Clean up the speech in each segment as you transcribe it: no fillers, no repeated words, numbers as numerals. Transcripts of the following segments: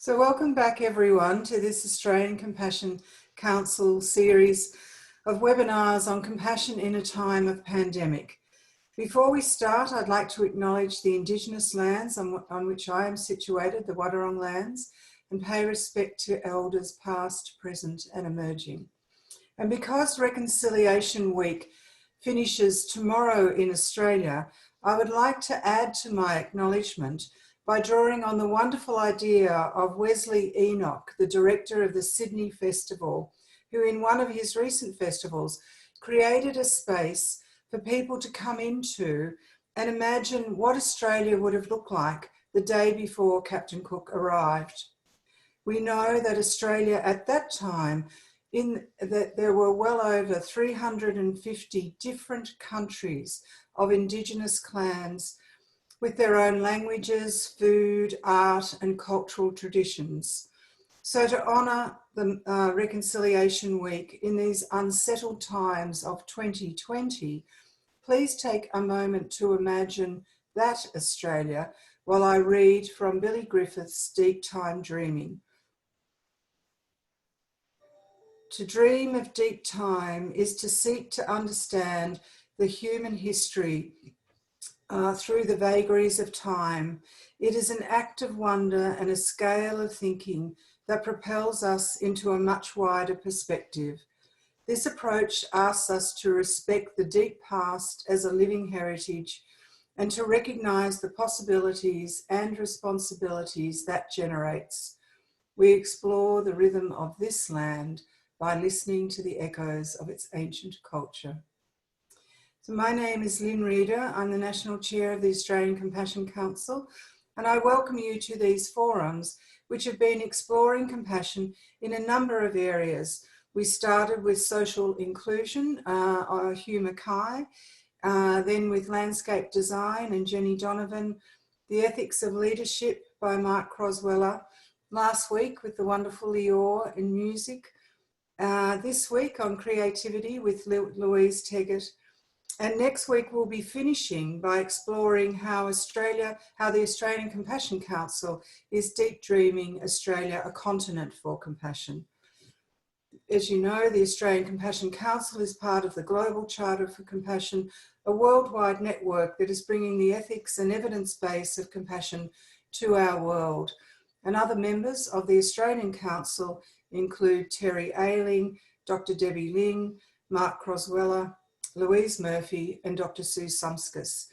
So welcome back everyone to this Australian Compassion Council series of webinars on compassion in a time of pandemic. Before we start, I'd like to acknowledge the Indigenous lands on which I am situated, the Wadawurrung lands, and pay respect to elders past, present and emerging. And because Reconciliation Week finishes tomorrow in Australia, I would like to add to my acknowledgement by drawing on the wonderful idea of Wesley Enoch, the director of the Sydney Festival, who in one of his recent festivals created a space for people to come into and imagine what Australia would have looked like the day before Captain Cook arrived. We know that Australia at that time, that there were well over 350 different countries of Indigenous clans with their own languages, food, art and cultural traditions. So to honour the Reconciliation Week in these unsettled times of 2020, please take a moment to imagine that Australia while I read from Billy Griffiths' Deep Time Dreaming. To dream of deep time is to seek to understand the human history through the vagaries of time. It is an act of wonder and a scale of thinking that propels us into a much wider perspective. This approach asks us to respect the deep past as a living heritage and to recognise the possibilities and responsibilities that generates. We explore the rhythm of this land by listening to the echoes of its ancient culture. So my name is Lynne Reader. I'm the National Chair of the Australian Compassion Council, and I welcome you to these forums, which have been exploring compassion in a number of areas. We started with social inclusion, Hugh Mackay, then with landscape design and Jenny Donovan, the ethics of leadership by Mark Crosweller, last week with the wonderful Lior in music, this week on creativity with Louise Tegart. And next week we'll be finishing by exploring how the Australian Compassion Council is deep dreaming Australia a continent for compassion. As you know, the Australian Compassion Council is part of the Global Charter for Compassion, a worldwide network that is bringing the ethics and evidence base of compassion to our world. And other members of the Australian Council include Terry Ailing, Dr. Debbie Ling, Mark Crosweller, Louise Murphy and Dr. Sue Sumskis,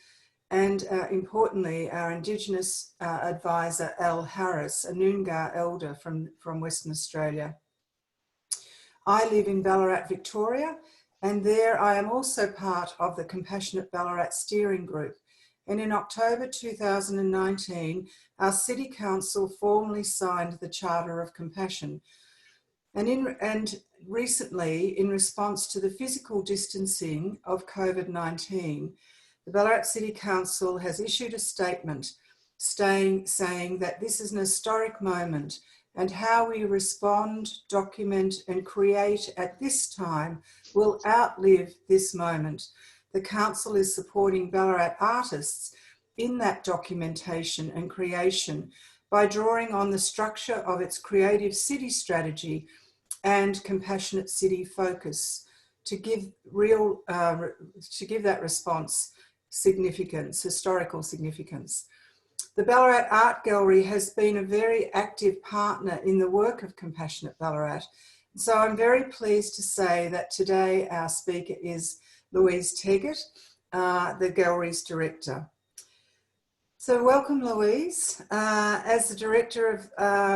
and importantly our Indigenous advisor Al Harris, a Noongar elder from Western Australia. I live in Ballarat, Victoria, and there I am also part of the Compassionate Ballarat Steering Group. And in October 2019, our City Council formally signed the Charter of Compassion. And recently, in response to the physical distancing of COVID-19, the Ballarat City Council has issued a statement saying that this is an historic moment and how we respond, document and create at this time will outlive this moment. The Council is supporting Ballarat artists in that documentation and creation by drawing on the structure of its creative city strategy and compassionate city focus to give that response significance, historical significance. The Ballarat Art Gallery has been a very active partner in the work of Compassionate Ballarat. So I'm very pleased to say that today our speaker is Louise Tegart, the gallery's director. So welcome, Louise. As the director of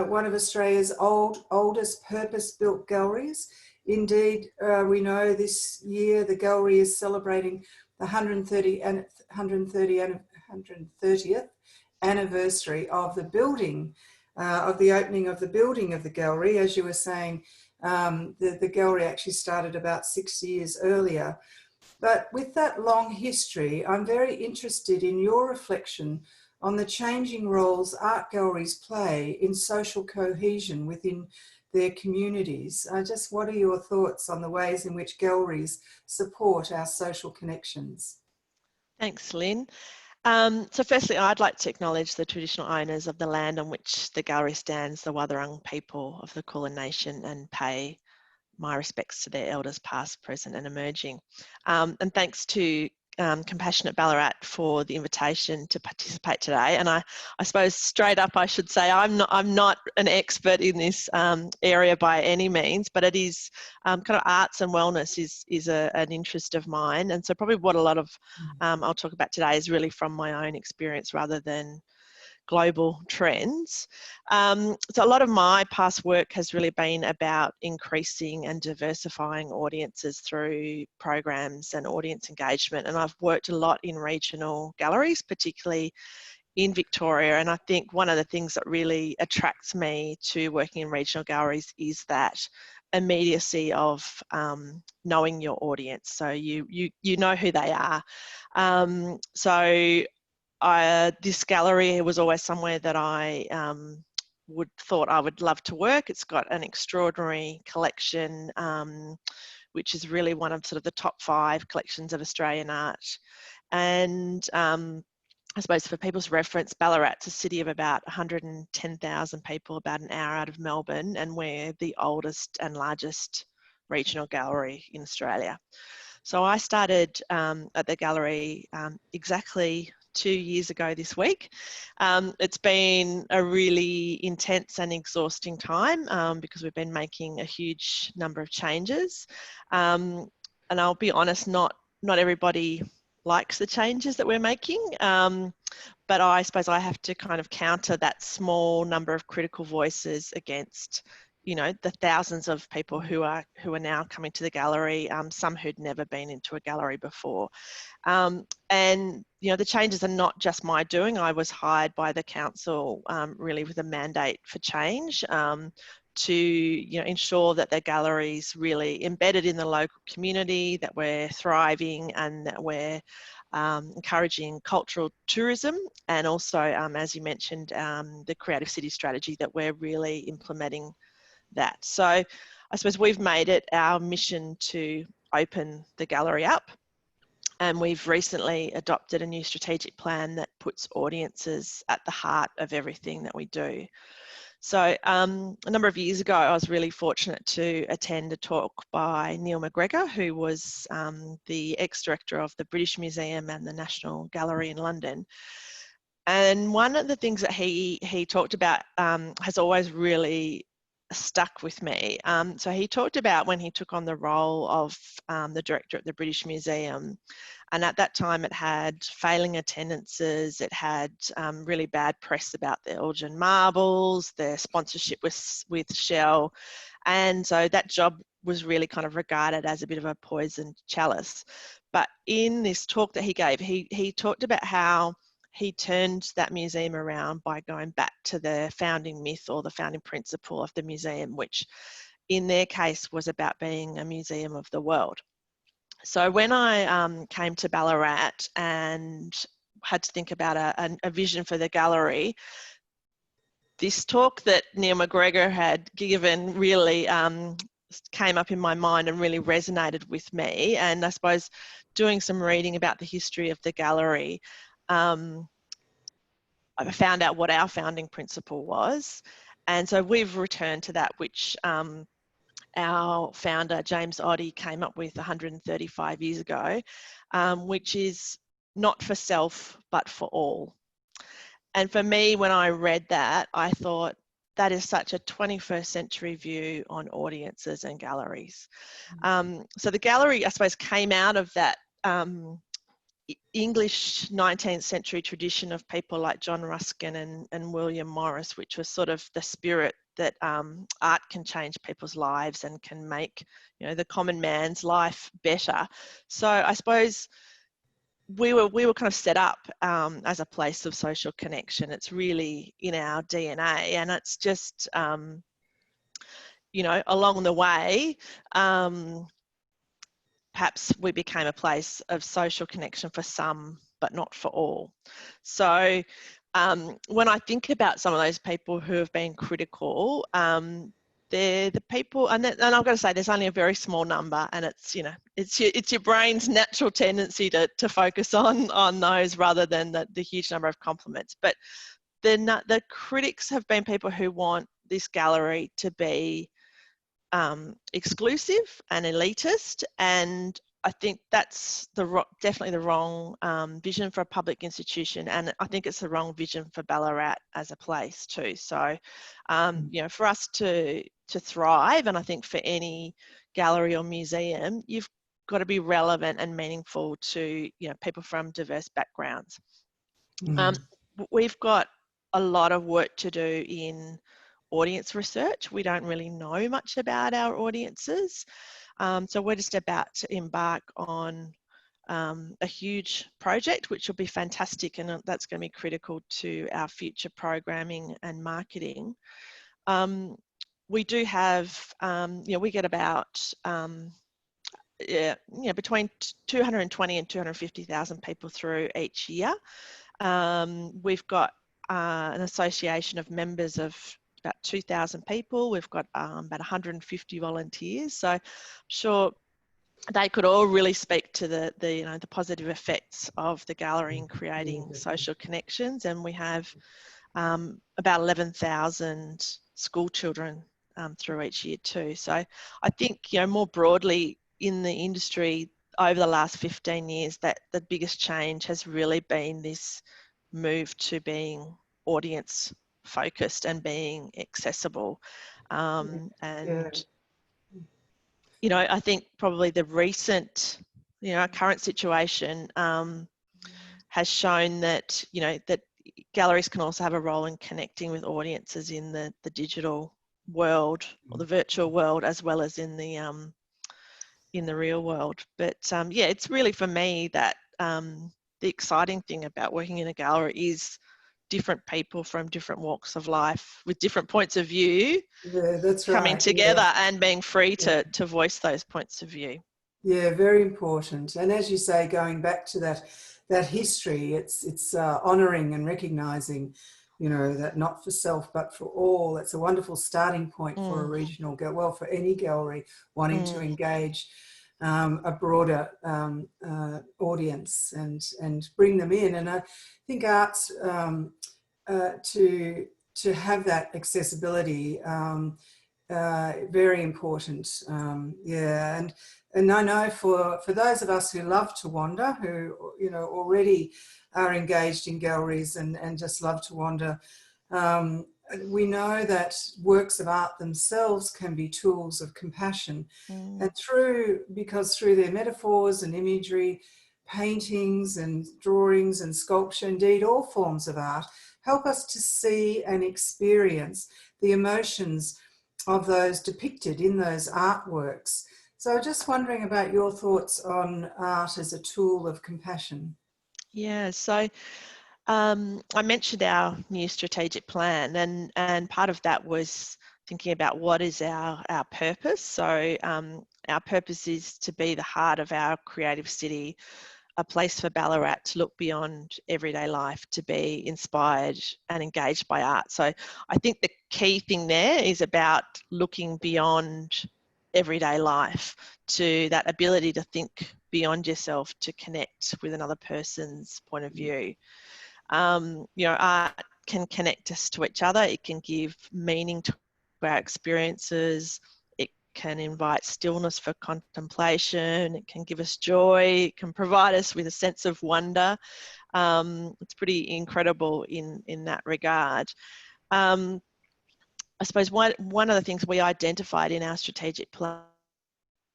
one of Australia's oldest purpose-built galleries, indeed, we know this year the gallery is celebrating the 130th anniversary of the building, of the opening of the building of the gallery. As you were saying, the gallery actually started about 6 years earlier. But with that long history, I'm very interested in your reflection on the changing roles art galleries play in social cohesion within their communities. What are your thoughts on the ways in which galleries support our social connections? Thanks, Lynne. So firstly, I'd like to acknowledge the traditional owners of the land on which the gallery stands, the Wathaurong people of the Kulin Nation, and pay my respects to their elders past, present and emerging. And thanks to Compassionate Ballarat for the invitation to participate today. And I suppose straight up I should say I'm not an expert in this area by any means, but it is kind of arts and wellness is an interest of mine. And so probably what a lot of I'll talk about today is really from my own experience rather than global trends. So a lot of my past work has really been about increasing and diversifying audiences through programs and audience engagement. And I've worked a lot in regional galleries, particularly in Victoria. And I think one of the things that really attracts me to working in regional galleries is that immediacy of knowing your audience. So you know who they are. This gallery was always somewhere that I thought I would love to work. It's got an extraordinary collection, which is really one of sort of the top 5 collections of Australian art. And I suppose for people's reference, Ballarat's a city of about 110,000 people, about an hour out of Melbourne, and we're the oldest and largest regional gallery in Australia. So I started at the gallery exactly 2 years ago this week. It's been a really intense and exhausting time because we've been making a huge number of changes. And I'll be honest, not everybody likes the changes that we're making. But I suppose I have to kind of counter that small number of critical voices against, you know, the thousands of people who are now coming to the gallery, some who'd never been into a gallery before. And, you know, the changes are not just my doing. I was hired by the council really with a mandate for change to, you know, ensure that the gallery's really embedded in the local community, that we're thriving and that we're encouraging cultural tourism, and also, as you mentioned, the creative city strategy, that we're really implementing that. So I suppose we've made it our mission to open the gallery up, and we've recently adopted a new strategic plan that puts audiences at the heart of everything that we do. So a number of years ago, I was really fortunate to attend a talk by Neil McGregor, who was the ex-director of the British Museum and the National Gallery in London. And one of the things that he talked about has always really stuck with me. So he talked about when he took on the role of the director at the British Museum, and at that time it had failing attendances, it had really bad press about the Elgin marbles, their sponsorship with Shell, and so that job was really kind of regarded as a bit of a poisoned chalice. But in this talk that he gave, he talked about how he turned that museum around by going back to the founding myth or the founding principle of the museum, which in their case was about being a museum of the world. So when I came to Ballarat and had to think about a vision for the gallery, this talk that Neil McGregor had given really came up in my mind and really resonated with me. And I suppose doing some reading about the history of the gallery, I found out what our founding principle was. And so we've returned to that, which our founder, James Oddie, came up with 135 years ago, which is not for self, but for all. And for me, when I read that, I thought that is such a 21st century view on audiences and galleries. So the gallery, I suppose, came out of that English 19th century tradition of people like John Ruskin and William Morris, which was sort of the spirit that art can change people's lives and can make, you know, the common man's life better. So I suppose we were kind of set up as a place of social connection. It's really in our DNA, and it's just, you know, along the way, perhaps we became a place of social connection for some, but not for all. So when I think about some of those people who have been critical, they're the people, and I've got to say there's only a very small number, and it's, you know, it's your brain's natural tendency to focus on those rather than the huge number of compliments. But the critics have been people who want this gallery to be exclusive and elitist, and I think that's definitely the wrong vision for a public institution, and I think it's the wrong vision for Ballarat as a place too. So, you know, for us to thrive, and I think for any gallery or museum, you've got to be relevant and meaningful to, you know, people from diverse backgrounds. We've got a lot of work to do in audience research. We don't really know much about our audiences. So we're just about to embark on a huge project, which will be fantastic, and that's going to be critical to our future programming and marketing. We do have, you know, we get about between 220 and 250,000 people through each year. We've got an association of members of about 2,000 people. We've got about 150 volunteers. So I'm sure they could all really speak to the you know, the positive effects of the gallery in creating social connections. And we have about 11,000 school children through each year too. So I think, you know, more broadly in the industry over the last 15 years, that the biggest change has really been this move to being audience focused and being accessible. You know, I think probably the recent, you know, our current situation has shown that, you know, that galleries can also have a role in connecting with audiences in the digital world or the virtual world, as well as in the real world. But yeah, it's really for me that the exciting thing about working in a gallery is different people from different walks of life with different points of view coming together and being free to voice those points of view. Yeah, very important. And as you say, going back to that history, it's honouring and recognising, you know, that not for self but for all. It's a wonderful starting point for a regional for any gallery wanting to engage a broader audience and bring them in. And I think arts to have that accessibility, very important. And I know for those of us who love to wander, who, you know, already are engaged in galleries and just love to wander, we know that works of art themselves can be tools of compassion. And because through their metaphors and imagery, paintings and drawings and sculpture, indeed all forms of art, help us to see and experience the emotions of those depicted in those artworks. So just wondering about your thoughts on art as a tool of compassion. Yeah, so I mentioned our new strategic plan, and part of that was thinking about what is our purpose. So our purpose is to be the heart of our creative city, a place for Ballarat to look beyond everyday life, to be inspired and engaged by art. So I think the key thing there is about looking beyond everyday life to that ability to think beyond yourself, to connect with another person's point of view. You know, art can connect us to each other. It can give meaning to our experiences. It can invite stillness for contemplation. It can give us joy. It can provide us with a sense of wonder. It's pretty incredible in that regard. I suppose one of the things we identified in our strategic plan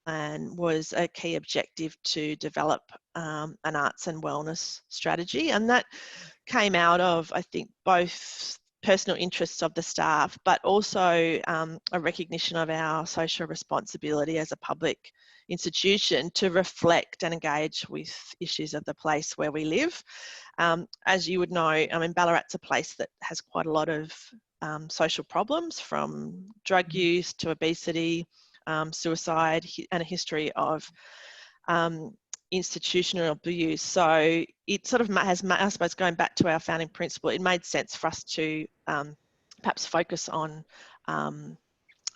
was a key objective to develop an arts and wellness strategy, and that came out of, I think, both personal interests of the staff, but also a recognition of our social responsibility as a public institution to reflect and engage with issues of the place where we live. As you would know, I mean, Ballarat's a place that has quite a lot of social problems, from drug use to obesity, suicide, and a history of institutional abuse. So it sort of has, I suppose, going back to our founding principle, it made sense for us to perhaps focus on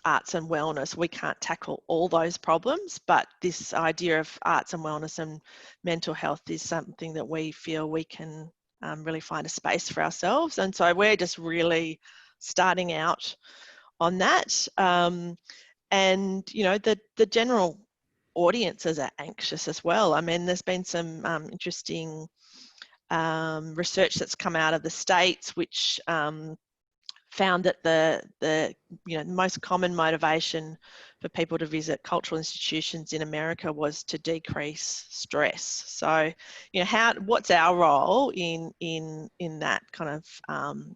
arts and wellness, we can't tackle all those problems, but this idea of arts and wellness and mental health is something that we feel we can really find a space for ourselves. And so we're just really starting out on that. And, you know, the general audiences are anxious as well. I mean, there's been some interesting research that's come out of the States, which found that the most common motivation for people to visit cultural institutions in America was to decrease stress. So, you know, what's our role in that kind of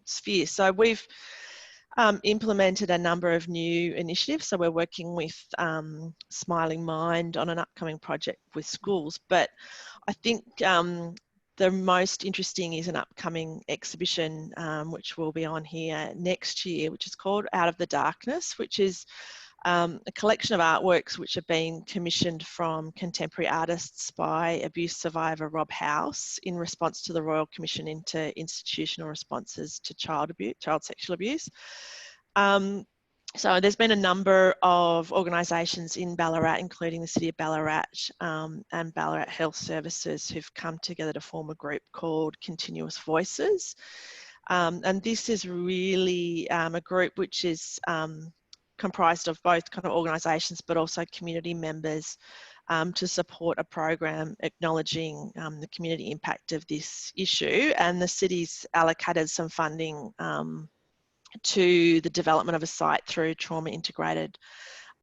sphere? So we've implemented a number of new initiatives. So we're working with Smiling Mind on an upcoming project with schools, but I think the most interesting is an upcoming exhibition which will be on here next year, which is called Out of the Darkness, which is a collection of artworks which have been commissioned from contemporary artists by abuse survivor Rob House in response to the Royal Commission into Institutional Responses to Child Sexual Abuse. So there's been a number of organisations in Ballarat, including the City of Ballarat and Ballarat Health Services, who've come together to form a group called Continuous Voices. And this is really a group which is comprised of both kind of organisations but also community members to support a program acknowledging the community impact of this issue. And the city's allocated some funding to the development of a site through trauma integrated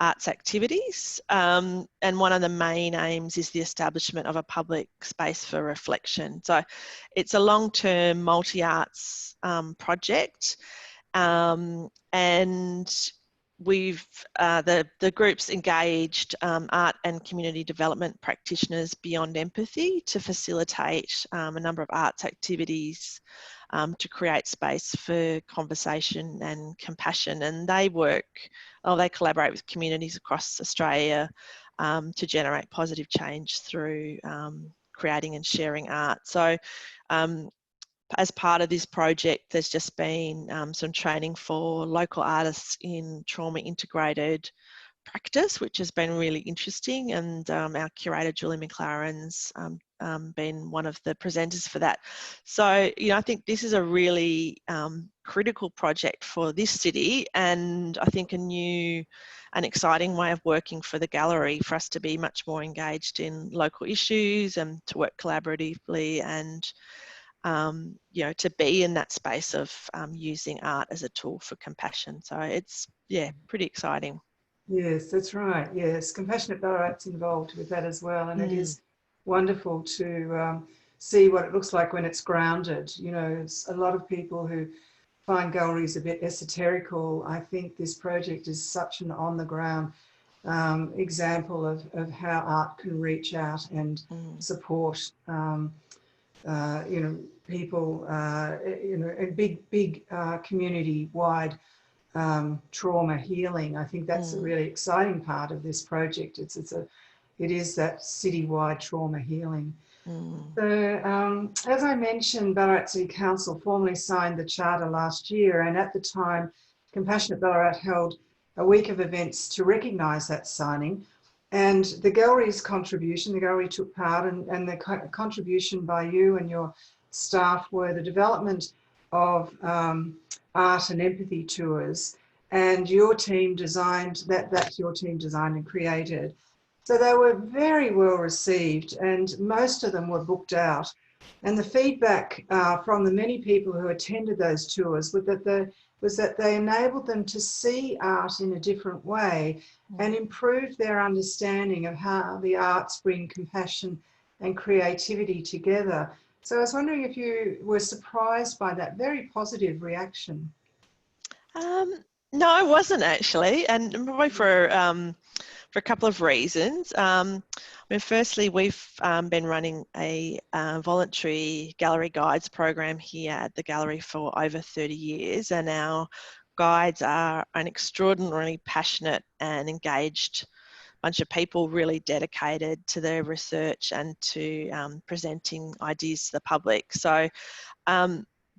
arts activities. And one of the main aims is the establishment of a public space for reflection. So it's a long-term multi-arts project, and we've the group's engaged art and community development practitioners beyond empathy to facilitate a number of arts activities to create space for conversation and compassion. And they collaborate with communities across Australia to generate positive change through creating and sharing art. So as part of this project, there's just been some training for local artists in trauma integrated practice, which has been really interesting. And our curator, Julie McLaren's been one of the presenters for that. So, you know, I think this is a really critical project for this city, and I think a new and exciting way of working for the gallery, for us to be much more engaged in local issues and to work collaboratively and you know, to be in that space of using art as a tool for compassion. So it's, yeah, pretty exciting. Yes, that's right. Yes, Compassionate Ballarat's involved with that as well, and it is wonderful to see what it looks like when it's grounded. You know, it's a lot of people who find galleries a bit esoterical. I think this project is such an on-the-ground example of how art can reach out and support, you know, people, you know, a big community-wide trauma healing. I think that's a really exciting part of this project. It is that citywide trauma healing. So as I mentioned, Ballarat City Council formally signed the charter last year, and at the time Compassionate Ballarat held a week of events to recognise that signing. And the gallery's contribution, the gallery took part, and the contribution by you and your staff were the development of art and empathy tours, and your team designed that's your team designed and created. So they were very well received, and most of them were booked out. And the feedback from the many people who attended those tours was that they enabled them to see art in a different way and improve their understanding of how the arts bring compassion and creativity together. So I was wondering if you were surprised by that very positive reaction. No, I wasn't actually, and probably for a couple of reasons. I mean, firstly, we've been running a voluntary gallery guides program here at the gallery for over 30 years, and our guides are an extraordinarily passionate and engaged bunch of people, really dedicated to their research and to presenting ideas to the public. So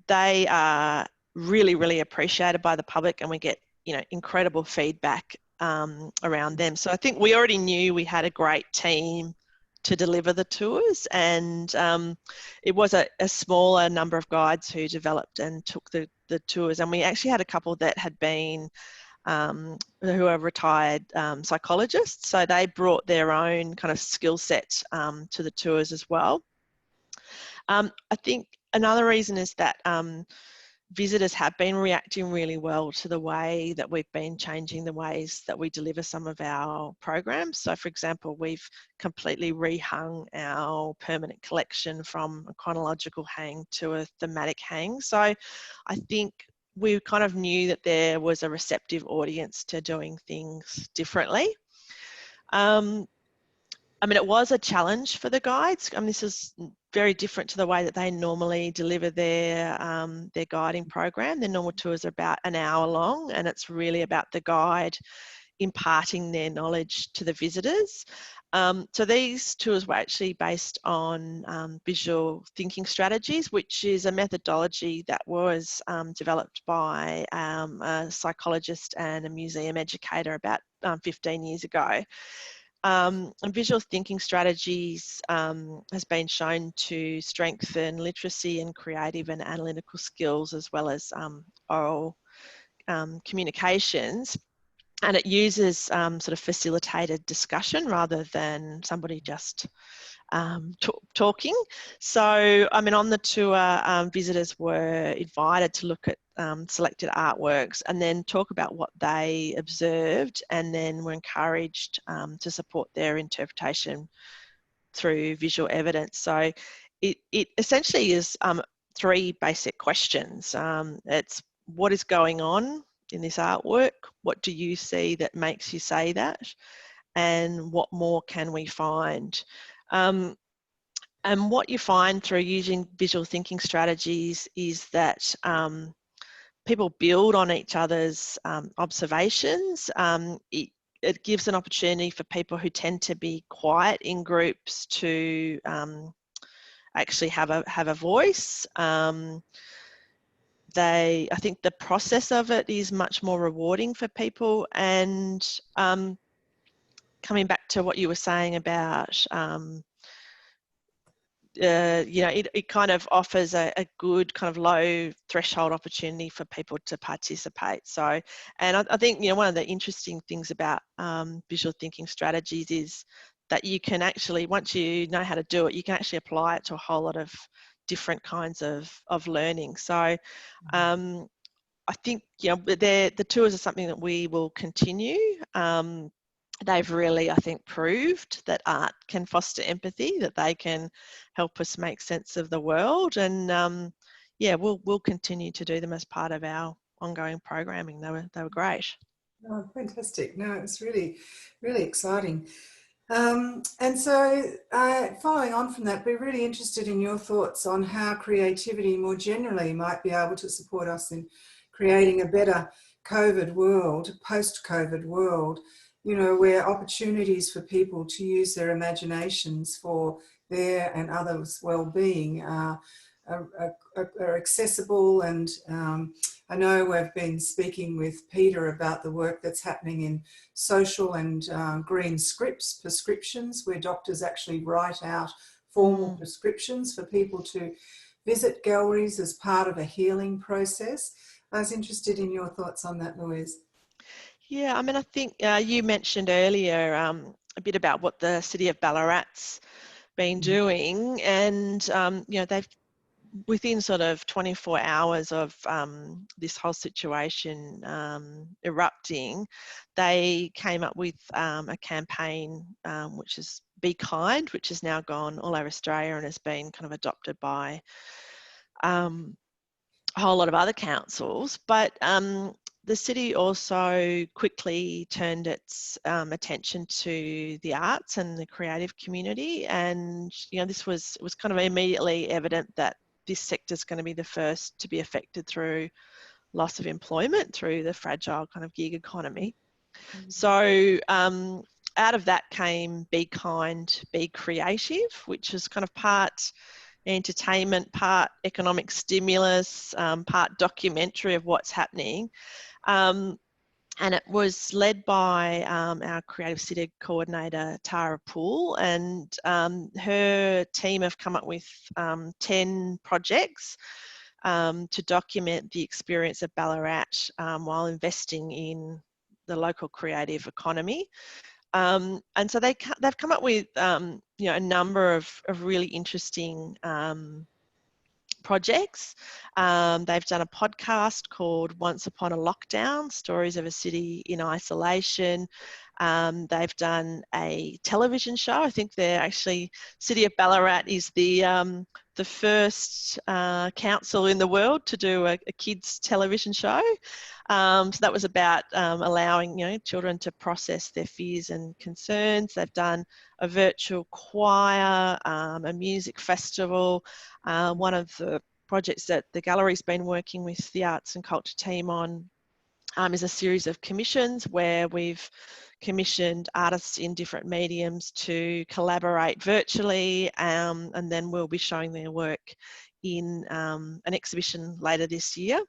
they are really, really appreciated by the public, and we get incredible feedback around them. So I think we already knew we had a great team to deliver the tours, and it was a smaller number of guides who developed and took the tours, and we actually had a couple that had been who are retired psychologists, so they brought their own kind of skill set to the tours as well. I think another reason is that visitors have been reacting really well to the way that we've been changing the ways that we deliver some of our programs. So for example, we've completely rehung our permanent collection from a chronological hang to a thematic hang. So I think we kind of knew that there was a receptive audience to doing things differently. I mean, it was a challenge for the guides. I mean, this is very different to the way that they normally deliver their guiding program. Their normal tours are about an hour long, and it's really about the guide imparting their knowledge to the visitors. So these tours were actually based on visual thinking strategies, which is a methodology that was developed by a psychologist and a museum educator about 15 years ago. And visual thinking strategies has been shown to strengthen literacy and creative and analytical skills, as well as oral communications. And it uses sort of facilitated discussion rather than somebody just talking. So, I mean, on the tour, visitors were invited to look at selected artworks and then talk about what they observed, and then were encouraged to support their interpretation through visual evidence. So it essentially is 3 basic questions. It's what is going on in this artwork? What do you see that makes you say that? And what more can we find? And what you find through using visual thinking strategies is that people build on each other's observations. It gives an opportunity for people who tend to be quiet in groups to actually have a voice. I think the process of it is much more rewarding for people. And coming back to what you were saying about it kind of offers a good kind of low threshold opportunity for people to participate. So, and I think, one of the interesting things about visual thinking strategies is that you can actually, once you know how to do it, you can actually apply it to a whole lot of different kinds of learning. So I think, the tours are something that we will continue. They've really, I think, proved that art can foster empathy, that they can help us make sense of the world. And we'll continue to do them as part of our ongoing programming. They were great. Oh, fantastic. No, it's really, really exciting. And so following on from that, we're really interested in your thoughts on how creativity more generally might be able to support us in creating a better COVID world, post-COVID world, where opportunities for people to use their imaginations for their and others' well-being are accessible. And I know we've been speaking with Peter about the work that's happening in social and green scripts, prescriptions, where doctors actually write out formal prescriptions for people to visit galleries as part of a healing process. I was interested in your thoughts on that, Louise. Yeah, I mean, I think you mentioned earlier a bit about what the city of Ballarat's been doing, and they've, within sort of 24 hours of this whole situation erupting, they came up with a campaign which is Be Kind, which has now gone all over Australia and has been kind of adopted by a whole lot of other councils. But the city also quickly turned its attention to the arts and the creative community, and this was kind of immediately evident that this sector is going to be the first to be affected through loss of employment, through the fragile kind of gig economy. So out of that came Be Kind, Be Creative, which is kind of part entertainment, part economic stimulus, part documentary of what's happening. And it was led by our Creative City coordinator, Tara Poole, and her team have come up with 10 projects to document the experience of Ballarat while investing in the local creative economy. And so they've come up with a number of really interesting projects. They've done a podcast called Once Upon a Lockdown, Stories of a City in Isolation. They've done a television show. I think they're actually, City of Ballarat is the first council in the world to do a kids television show. So that was about allowing children to process their fears and concerns. They've done a virtual choir, a music festival. One of the projects that the gallery's been working with the arts and culture team on is a series of commissions where we've commissioned artists in different mediums to collaborate virtually, and then we'll be showing their work in an exhibition later this year.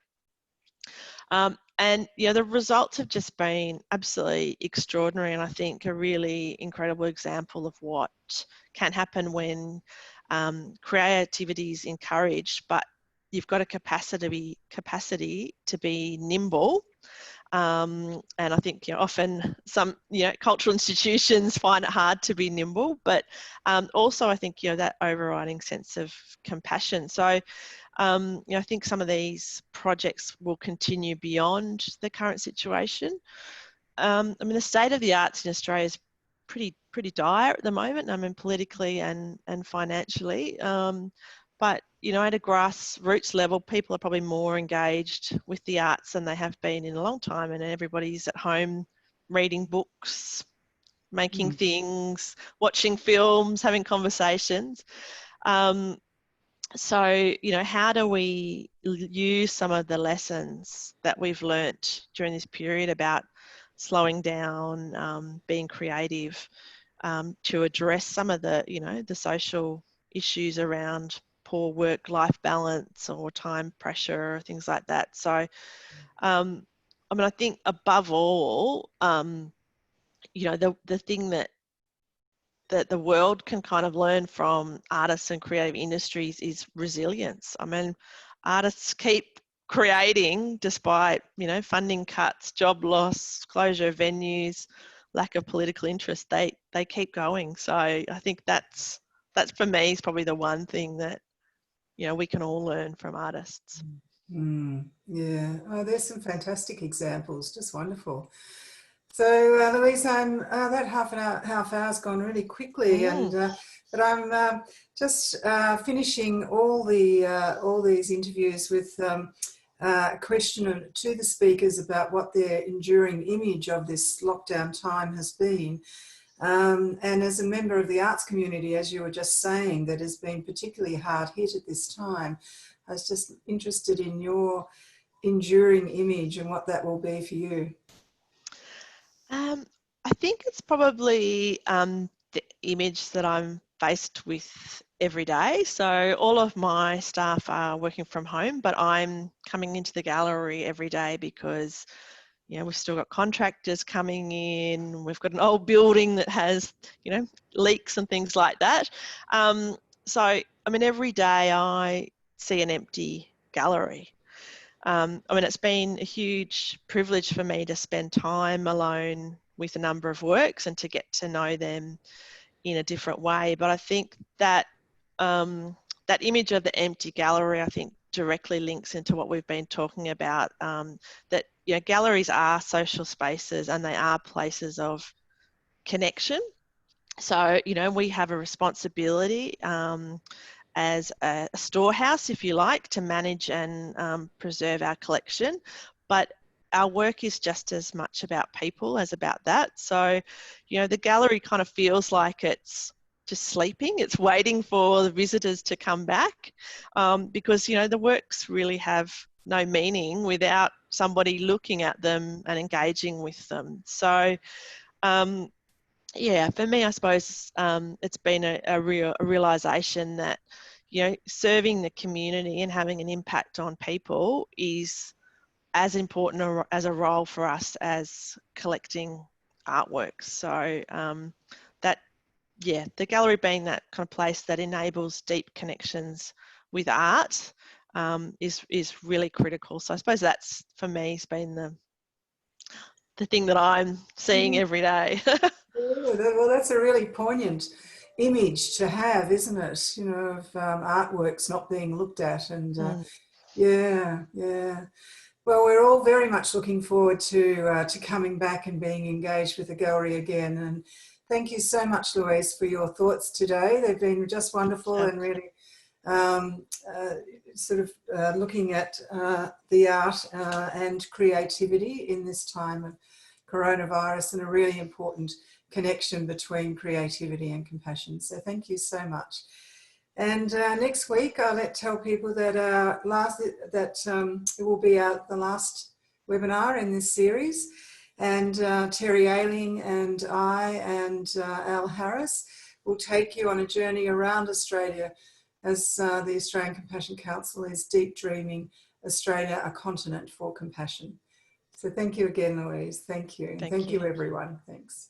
And the results have just been absolutely extraordinary, and I think a really incredible example of what can happen when creativity is encouraged, but you've got a capacity to be nimble. And I think often some cultural institutions find it hard to be nimble, but also I think that overriding sense of compassion. So I think some of these projects will continue beyond the current situation. I mean, the state of the arts in Australia is pretty dire at the moment. Politically and financially. But at a grassroots level, people are probably more engaged with the arts than they have been in a long time, and everybody's at home reading books, making things, watching films, having conversations. So, how do we use some of the lessons that we've learnt during this period about slowing down, being creative, to address some of the, the social issues around poor work-life balance or time pressure, things like that. So, I think above all, the thing that the world can kind of learn from artists and creative industries is resilience. I mean, artists keep creating despite, funding cuts, job loss, closure of venues, lack of political interest. They keep going. So I think that's for me is probably the one thing that, we can all learn from artists. Yeah. Oh, there's some fantastic examples. Just wonderful. So, Louise, that half hour's gone really quickly, but I'm just finishing all these interviews with a question to the speakers about what their enduring image of this lockdown time has been. And as a member of the arts community, as you were just saying, that has been particularly hard hit at this time, I was just interested in your enduring image and what that will be for you. I think it's probably the image that I'm faced with every day. So all of my staff are working from home, but I'm coming into the gallery every day because we've still got contractors coming in. We've got an old building that has leaks and things like that. So I mean, every day I see an empty gallery. It's been a huge privilege for me to spend time alone with a number of works and to get to know them in a different way. But I think that that image of the empty gallery, I think, directly links into what we've been talking about, that galleries are social spaces and they are places of connection. So, we have a responsibility as a storehouse, if you like, to manage and preserve our collection. But our work is just as much about people as about that. So, the gallery kind of feels like it's just sleeping. It's waiting for the visitors to come back, because, the works really have no meaning without somebody looking at them and engaging with them. So, yeah, for me, I suppose it's been a realisation that, serving the community and having an impact on people is as important as a role for us as collecting artworks. So the gallery being that kind of place that enables deep connections with art is really critical. So I suppose that's, for me, has been the thing that I'm seeing every day. Well, that's a really poignant image to have, isn't it? You know, of artworks not being looked at, and yeah. Well, we're all very much looking forward to coming back and being engaged with the gallery again. And thank you so much, Louise, for your thoughts today. They've been just wonderful and really looking at the art and creativity in this time of coronavirus, and a really important connection between creativity and compassion. So thank you so much. And next week, I'll tell people that it will be the last webinar in this series. And Terry Ailing and I and Al Harris will take you on a journey around Australia as the Australian Compassion Council is deep dreaming Australia a continent for compassion. So thank you again, Louise. Thank you. Thank you, everyone. Thanks.